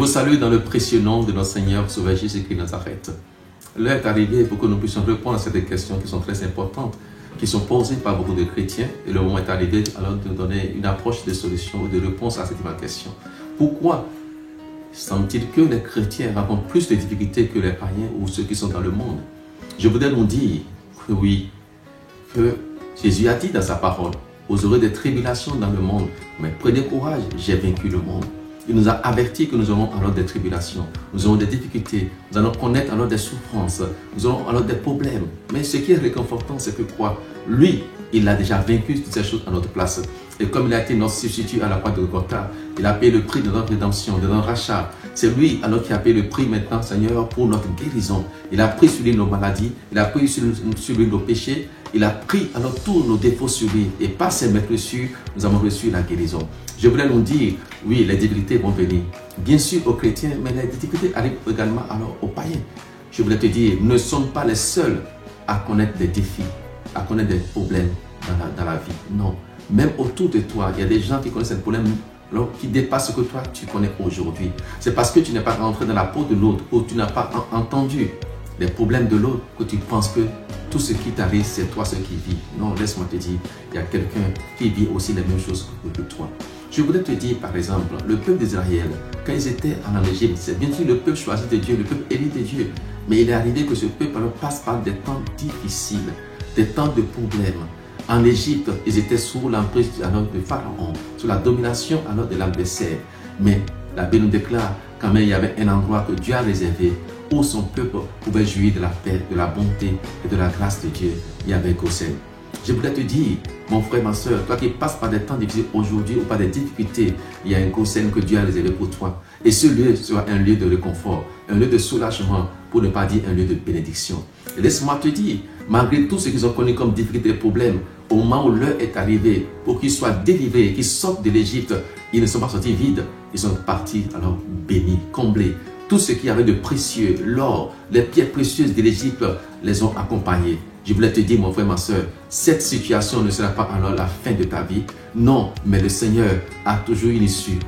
vous salue dans le précieux nom de notre Seigneur Sauveur Jésus-Christ de Nazareth. L'heure est arrivée pour que nous puissions répondre à ces questions qui sont très importantes, qui sont posées par beaucoup de chrétiens. Et le moment est arrivé alors de donner une approche de solution ou de réponse à cette question. Pourquoi semble-t-il que les chrétiens rencontrent plus de difficultés que les païens ou ceux qui sont dans le monde? Je voudrais nous dire que oui, que Jésus a dit dans sa parole, vous aurez des tribulations dans le monde, mais prenez courage, j'ai vaincu le monde. Il nous a averti que nous aurons alors des tribulations, nous aurons des difficultés, nous allons connaître alors des souffrances, nous aurons alors des problèmes. Mais ce qui est réconfortant, c'est que quoi? Lui, il a déjà vaincu toutes ces choses à notre place. Et comme il a été notre substitut à la croix de Golgotha, il a payé le prix de notre rédemption, de notre rachat. C'est lui alors qui a payé le prix maintenant, Seigneur, pour notre guérison. Il a pris sur lui nos maladies, il a pris sur lui nos péchés, il a pris alors tous nos défauts sur lui. Et par ses blessures, nous avons reçu la guérison. Je voulais nous dire, oui, les difficultés vont venir. Bien sûr aux chrétiens, mais les difficultés arrivent également alors aux païens. Je voulais te dire, nous ne sommes pas les seuls à connaître des défis, à connaître des problèmes dans la vie. Non. Même autour de toi, il y a des gens qui connaissent des problèmes qui dépassent ce que toi tu connais aujourd'hui. C'est parce que tu n'es pas rentré dans la peau de l'autre ou tu n'as pas entendu les problèmes de l'autre que tu penses que tout ce qui t'arrive, c'est toi ce qui vis. Non, laisse-moi te dire, il y a quelqu'un qui vit aussi les mêmes choses que toi. Je voudrais te dire, par exemple, le peuple d'Israël, quand ils étaient en Égypte, c'est bien sûr le peuple choisi de Dieu, le peuple élu de Dieu. Mais il est arrivé que ce peuple passe par des temps difficiles, des temps de problèmes. En Égypte, ils étaient sous l'emprise de Pharaon, sous la domination alors de l'adversaire. Mais la Bible nous déclare quand même il y avait un endroit que Dieu a réservé où son peuple pouvait jouir de la paix, de la bonté et de la grâce de Dieu. Il y avait Goshen. Je voulais te dire, mon frère, ma soeur, toi qui passes par des temps difficiles aujourd'hui ou par des difficultés, il y a un Goshen que Dieu a réservé pour toi. Et ce lieu sera un lieu de réconfort, un lieu de soulagement, pour ne pas dire un lieu de bénédiction. Et laisse-moi te dire, malgré tout ce qu'ils ont connu comme difficultés et problèmes, au moment où l'heure est arrivée pour qu'ils soient délivrés, qu'ils sortent de l'Égypte, ils ne sont pas sortis vides, ils sont partis alors bénis, comblés. Tout ce qu'il y avait de précieux, l'or, les pierres précieuses de l'Égypte les ont accompagnés. Je voulais te dire, mon frère, ma soeur, cette situation ne sera pas alors la fin de ta vie. Non, mais le Seigneur a toujours une issue,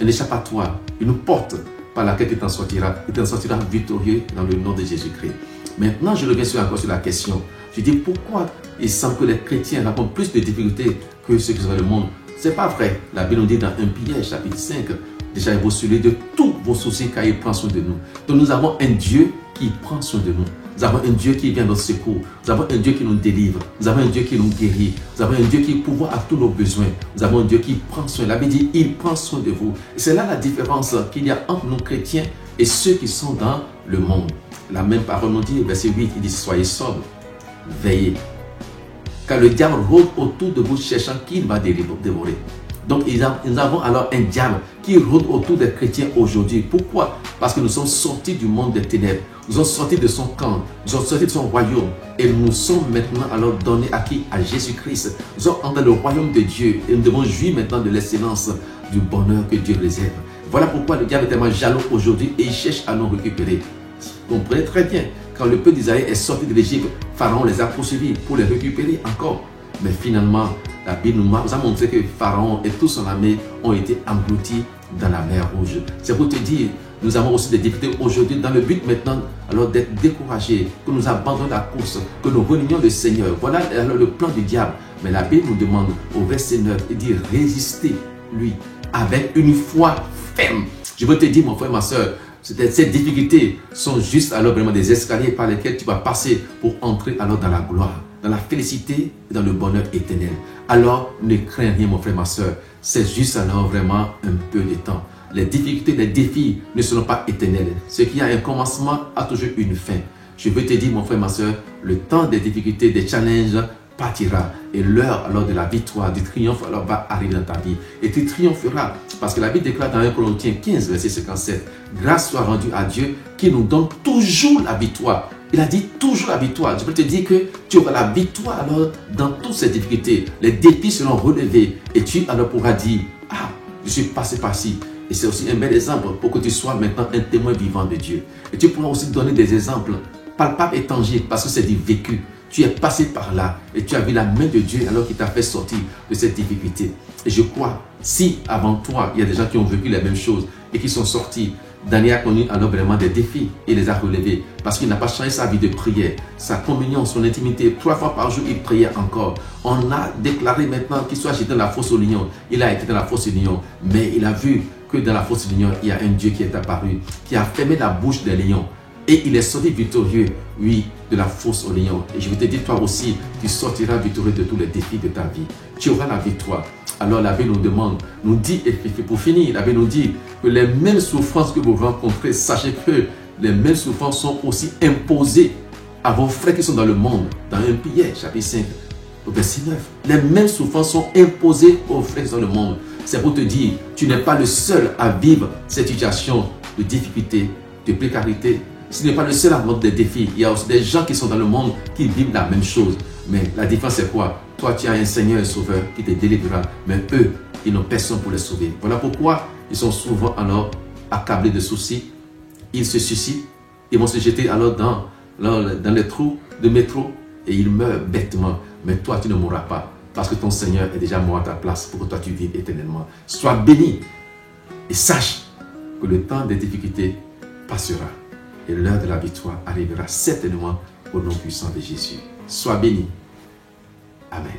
un échappatoire, une porte par laquelle il t'en sortira. Il t'en sortira victorieux dans le nom de Jésus-Christ. Maintenant, je reviens encore sur la question. Je dis pourquoi il semble que les chrétiens rencontrent plus de difficultés que ceux qui sont dans le monde. Ce n'est pas vrai. La Bible nous dit dans 1 Pierre, chapitre 5, déjà il vous souliez de tous vos soucis car il prend soin de nous. Donc nous avons un Dieu qui prend soin de nous. Nous avons un Dieu qui vient à notre secours. Nous avons un Dieu qui nous délivre. Nous avons un Dieu qui nous guérit. Nous avons un Dieu qui pourvoit à tous nos besoins. Nous avons un Dieu qui prend soin. La Bible dit, il prend soin de vous. Et c'est là la différence qu'il y a entre nous chrétiens et ceux qui sont dans le monde. La même parole nous dit, verset 8, il dit, soyez sobres, veillez. Car le diable rôde autour de vous cherchant qui il va dévorer. Donc nous avons alors un diable qui rôde autour des chrétiens aujourd'hui. Pourquoi? Parce que nous sommes sortis du monde des ténèbres. Nous sommes sortis de son camp. Nous sommes sortis de son royaume. Et nous sommes maintenant alors donnés à qui? À Jésus-Christ. Nous sommes dans le royaume de Dieu. Et nous devons jouir maintenant de l'excellence, du bonheur que Dieu réserve. Voilà pourquoi le diable est tellement jaloux aujourd'hui et il cherche à nous récupérer. Vous comprenez très bien. Quand le peuple d'Israël est sorti de l'Égypte, Pharaon les a poursuivis pour les récupérer encore. Mais finalement, la Bible nous a montré que Pharaon et toute son armée ont été engloutis dans la mer Rouge. C'est pour te dire, nous avons aussi des difficultés aujourd'hui dans le but maintenant alors d'être découragés, que nous abandonnons la course, que nous renions le Seigneur. Voilà alors le plan du diable. Mais la Bible nous demande au verset 9, il dit résister lui avec une foi ferme. Je veux te dire, mon frère, ma soeur, ces difficultés sont juste alors vraiment des escaliers par lesquels tu vas passer pour entrer alors dans la gloire, dans la félicité et dans le bonheur éternel. Alors, ne crains rien, mon frère, ma soeur. C'est juste alors vraiment un peu de temps. Les difficultés, les défis ne seront pas éternels. Ce qui a un commencement a toujours une fin. Je veux te dire, mon frère, ma soeur, le temps des difficultés, des challenges partira. Et l'heure alors de la victoire, du triomphe alors va arriver dans ta vie. Et tu triompheras. Parce que la Bible déclare dans 1 Corinthiens 15, verset 57, grâce soit rendue à Dieu qui nous donne toujours la victoire. Il a dit toujours la victoire. Je peux te dire que tu auras la victoire alors dans toutes ces difficultés. Les défis seront relevés et tu alors pourras dire, ah, je suis passé par-ci. Et c'est aussi un bel exemple pour que tu sois maintenant un témoin vivant de Dieu. Et tu pourras aussi donner des exemples palpables et tangibles parce que c'est du vécu. Tu es passé par là et tu as vu la main de Dieu alors qu'il t'a fait sortir de cette difficulté. Et je crois, si avant toi, il y a des gens qui ont vécu les mêmes choses, et qui sont sortis. Daniel a connu alors vraiment des défis et les a relevés parce qu'il n'a pas changé sa vie de prière, sa communion, son intimité. 3 fois par jour, il priait encore. On a déclaré maintenant qu'il soit jeté dans la fosse au lion. Il a été dans la fosse au lion, mais il a vu que dans la fosse au lion, il y a un Dieu qui est apparu, qui a fermé la bouche des lions. Et il est sorti victorieux, oui, de la fosse au lion. Et je vais te dire, toi aussi, tu sortiras victorieux de tous les défis de ta vie. Tu auras la victoire. Alors la Bible nous demande, nous dit, et pour finir, la Bible nous dit que les mêmes souffrances que vous rencontrez, sachez que les mêmes souffrances sont aussi imposées à vos frères qui sont dans le monde. Dans 1 Pierre, chapitre 5, au verset 9. Les mêmes souffrances sont imposées aux frères qui sont dans le monde. C'est pour te dire, tu n'es pas le seul à vivre cette situation de difficulté, de précarité. Ce n'est pas le seul à avoir des défis. Il y a aussi des gens qui sont dans le monde qui vivent la même chose. Mais la différence c'est quoi? Toi, tu as un Seigneur et Sauveur qui te délivrera. Mais eux, ils n'ont personne pour les sauver. Voilà pourquoi ils sont souvent alors accablés de soucis. Ils se suicident. Ils vont se jeter alors dans les trous de métro et ils meurent bêtement. Mais toi, tu ne mourras pas parce que ton Seigneur est déjà mort à ta place pour que toi, tu vives éternellement. Sois béni et sache que le temps des difficultés passera. Et l'heure de la victoire arrivera certainement au nom puissant de Jésus. Sois béni. Amen.